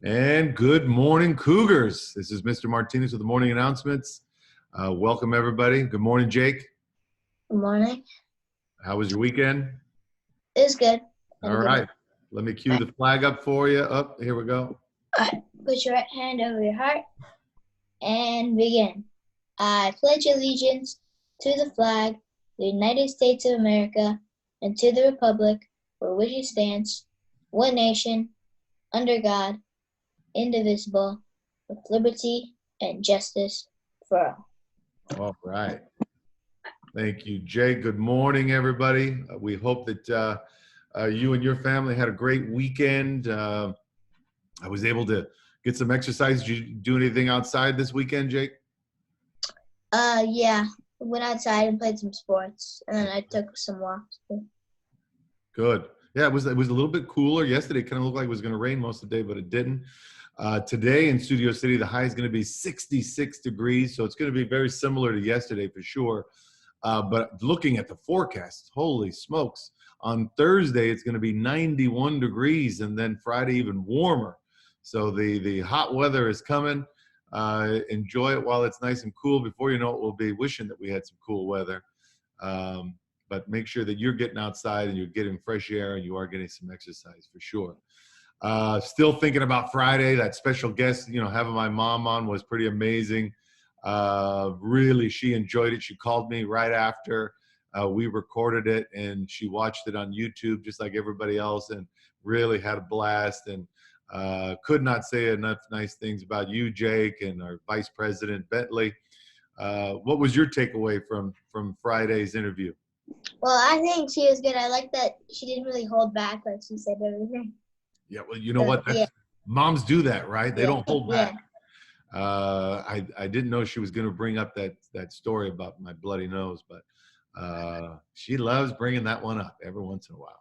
And good morning, Cougars. This is Mr. Martinez with the morning announcements. Welcome, everybody. Good morning, Jake. Good morning. How was your weekend? It was good. All right. Let me cue the flag up for you. Up, here we go. All right. Put your right hand over your heart and begin. I pledge allegiance to the flag, the United States of America, and to the republic for which it stands, one nation, under God, indivisible, with liberty and justice for all. All right. Thank you, Jake. Good morning, everybody. We hope that you and your family had a great weekend. I was able to get some exercise. Did you do anything outside this weekend, Jake? Yeah. I went outside and played some sports, and then I took some walks too. Good. Yeah, it was a little bit cooler yesterday. It kind of looked like it was going to rain most of the day, but it didn't. Today in Studio City, the high is going to be 66 degrees, so it's going to be very similar to yesterday for sure. But looking at the forecast, holy smokes. On Thursday, it's going to be 91 degrees, and then Friday even warmer. So the hot weather is coming. Enjoy it while it's nice and cool. Before you know it, we'll be wishing that we had some cool weather. But make sure that you're getting outside and you're getting fresh air and you are getting some exercise for sure. Still thinking about Friday. That special guest, having my mom on was pretty amazing. Really, she enjoyed it. She called me right after we recorded it, and she watched it on YouTube just like everybody else, and really had a blast. And could not say enough nice things about you, Jake, and our Vice President Bentley. What was your takeaway from Friday's interview? Well, I think she was good. I like that she didn't really hold back, like she said everything. Yeah, well, you know what? Moms do that, right? They don't hold back. Yeah. I didn't know she was going to bring up that story about my bloody nose, but she loves bringing that one up every once in a while.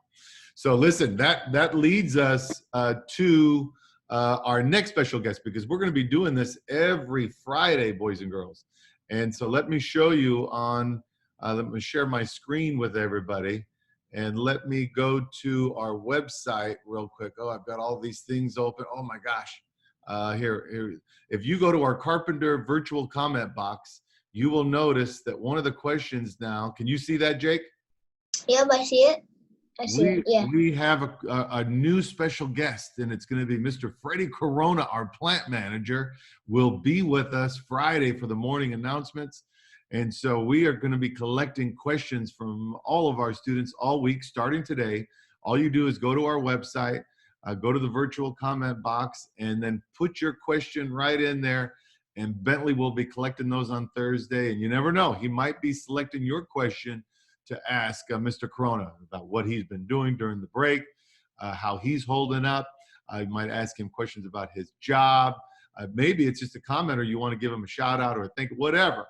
So listen, that leads us to our next special guest, because we're going to be doing this every Friday, boys and girls. And so let me show you on, let me share my screen with everybody. And let me go to our website real quick. Oh, I've got all these things open. Oh my gosh. Here. If you go to our Carpenter virtual comment box, you will notice that one of the questions now, can you see that, Jake? Yep, I see it. I see it, yeah. We have a new special guest, and it's going to be Mr. Freddie Corona, our plant manager, will be with us Friday for the morning announcements. And so we are going to be collecting questions from all of our students all week, starting today. All you do is go to our website, go to the virtual comment box, and then put your question right in there. And Bentley will be collecting those on Thursday. And you never know, he might be selecting your question to ask Mr. Corona about what he's been doing during the break, how he's holding up. I might ask him questions about his job. Maybe it's just a comment, or you want to give him a shout out or a thank, whatever.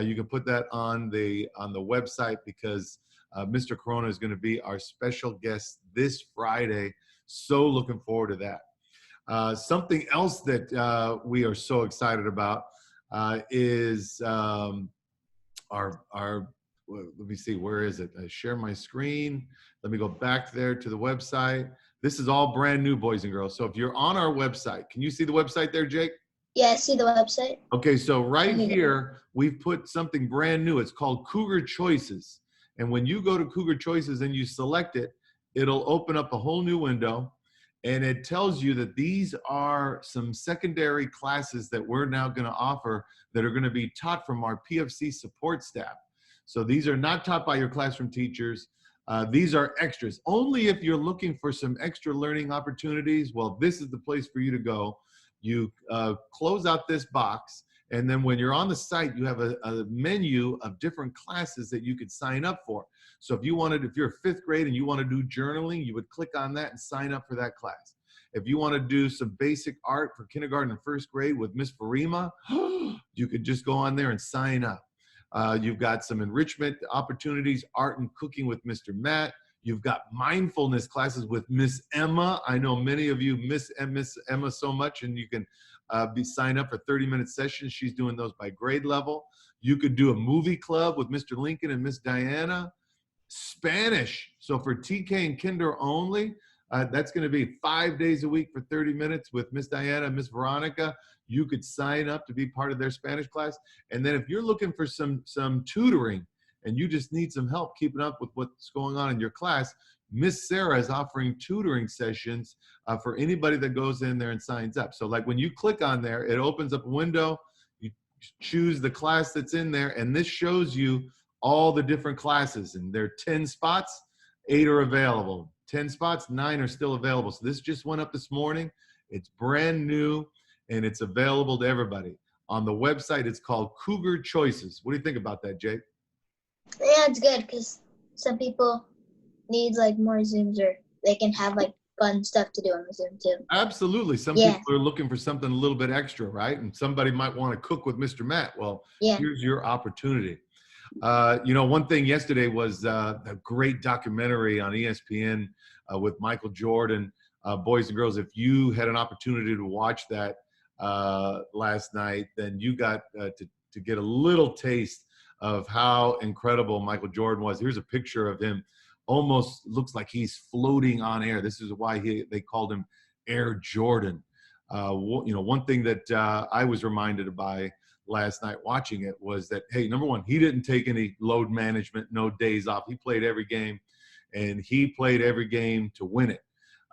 You can put that on the website, because Mr. Corona is going to be our special guest this Friday. So looking forward to that. Something else that we are so excited about is our let me see, where is it? I share my screen. Let me go back there to the website. This is all brand new, boys and girls. So if you're on our website, can you see the website there, Jake? Yeah, I see the website. Okay, so right here, we've put something brand new. It's called Cougar Choices. And when you go to Cougar Choices and you select it, it'll open up a whole new window. And it tells you that these are some secondary classes that we're now going to offer that are going to be taught from our PFC support staff. So these are not taught by your classroom teachers. These are extras. Only if you're looking for some extra learning opportunities, well, this is the place for you to go. You close out this box, and then when you're on the site, you have a menu of different classes that you could sign up for. So if you're fifth grade and you want to do journaling, you would click on that and sign up for that class. If you want to do some basic art for kindergarten and first grade with Miss Farima, you could just go on there and sign up. You've got some enrichment opportunities, art and cooking with Mr. Matt. You've got mindfulness classes with Miss Emma. I know many of you miss Emma so much, and you can sign up for 30-minute sessions. She's doing those by grade level. You could do a movie club with Mr. Lincoln and Miss Diana. Spanish. So for TK and Kinder only, That's going to be 5 days a week for 30 minutes with Miss Diana and Miss Veronica. You could sign up to be part of their Spanish class. And then if you're looking for some tutoring and you just need some help keeping up with what's going on in your class, Miss Sarah is offering tutoring sessions for anybody that goes in there and signs up. So like when you click on there, it opens up a window, you choose the class that's in there, and this shows you all the different classes. And there are 10 spots, 8 are available. 10 spots, 9 are still available. So this just went up this morning. It's brand new and it's available to everybody. On the website, it's called Cougar Choices. What do you think about that, Jake? Yeah, it's good because some people need like more Zooms, or they can have like fun stuff to do on the Zoom too. Absolutely. Some people are looking for something a little bit extra, right? And somebody might want to cook with Mr. Matt. Well, here's your opportunity. You know, one thing yesterday was a great documentary on ESPN with Michael Jordan, Boys and Girls. If you had an opportunity to watch that last night, then you got to get a little taste of how incredible Michael Jordan was. Here's a picture of him. Almost looks like he's floating on air. This is why they called him Air Jordan. You know, one thing that I was reminded by last night watching it was that, hey, number one, he didn't take any load management, no days off. He played every game, and he played every game to win it.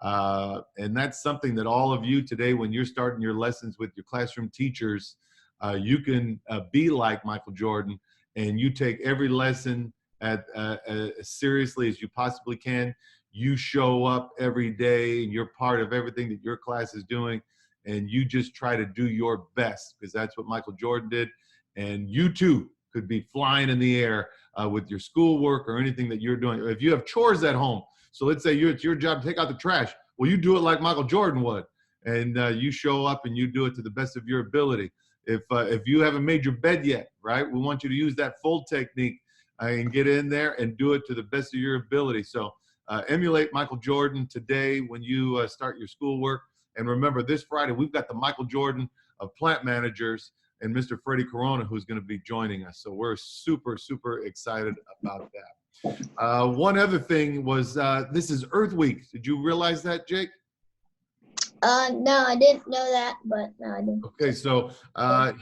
And that's something that all of you today, when you're starting your lessons with your classroom teachers, you can be like Michael Jordan, and you take every lesson as seriously as you possibly can. You show up every day, and you're part of everything that your class is doing, and you just try to do your best, because that's what Michael Jordan did. And you too could be flying in the air with your schoolwork or anything that you're doing. If you have chores at home, so let's say it's your job to take out the trash. Well, you do it like Michael Jordan would, and you show up and you do it to the best of your ability. If you haven't made your bed yet, right, we want you to use that fold technique and get in there and do it to the best of your ability. So emulate Michael Jordan today when you start your schoolwork. And remember, this Friday, we've got the Michael Jordan of plant managers and Mr. Freddie Corona, who's going to be joining us. So we're super, super excited about that. One other thing was this is Earth Week. Did you realize that, Jake? No, I didn't know that, but no, I didn't. Okay, so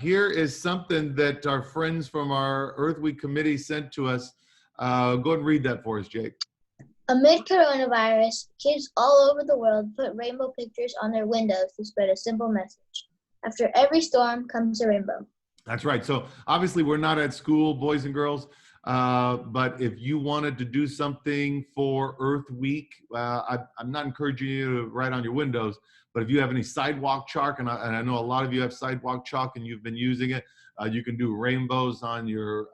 here is something that our friends from our Earth Week committee sent to us. Go ahead and read that for us, Jake. Amid coronavirus, kids all over the world put rainbow pictures on their windows to spread a simple message. After every storm comes a rainbow. That's right. So obviously we're not at school, boys and girls, but if you wanted to do something for Earth Week, I'm not encouraging you to write on your windows, but if you have any sidewalk chalk, and I know a lot of you have sidewalk chalk and you've been using it, you can do rainbows on your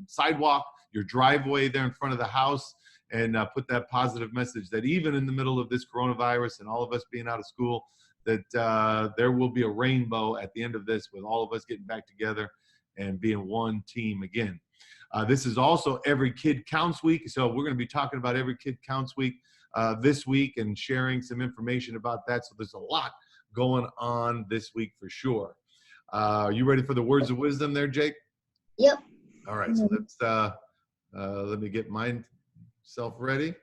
sidewalk, your driveway there in front of the house, and put that positive message that even in the middle of this coronavirus and all of us being out of school, that there will be a rainbow at the end of this with all of us getting back together and being one team again. This is also Every Kid Counts Week, so we're going to be talking about Every Kid Counts Week this week and sharing some information about that. So there's a lot going on this week for sure. Are you ready for the words of wisdom there, Jake? Yep. All right, so let me get myself ready.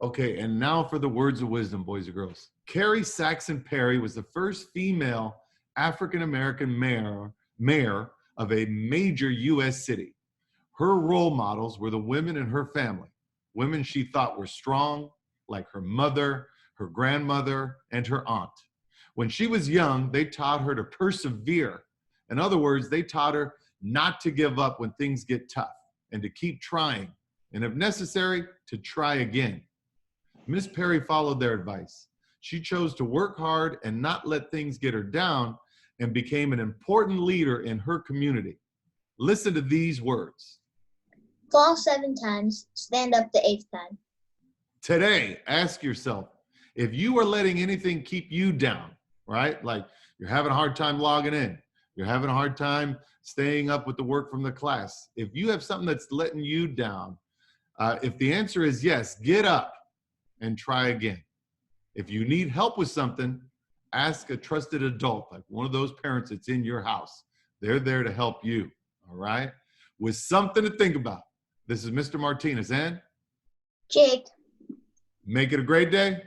Okay, and now for the words of wisdom, boys and girls. Carrie Saxon Perry was the first female African-American mayor of a major U.S. city. Her role models were the women in her family, women she thought were strong, like her mother, her grandmother, and her aunt. When she was young, they taught her to persevere. In other words, they taught her not to give up when things get tough and to keep trying, and if necessary, to try again. Miss Perry followed their advice. She chose to work hard and not let things get her down, and became an important leader in her community. Listen to these words. Fall 7 times, stand up the 8th time. Today, ask yourself, if you are letting anything keep you down, right? Like you're having a hard time logging in, you're having a hard time staying up with the work from the class. If you have something that's letting you down, if the answer is yes, get up and try again. If you need help with something, ask a trusted adult, like one of those parents that's in your house. They're there to help you, all right? With something to think about. This is Mr. Martinez and Jake. Make it a great day.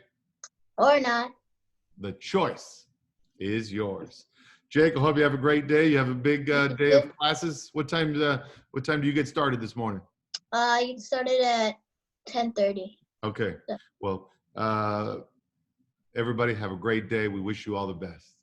Or not. The choice is yours. Jake, I hope you have a great day. You have a big day of classes. What time do you get started this morning? You started at 10:30. Okay. Well, everybody have a great day. We wish you all the best.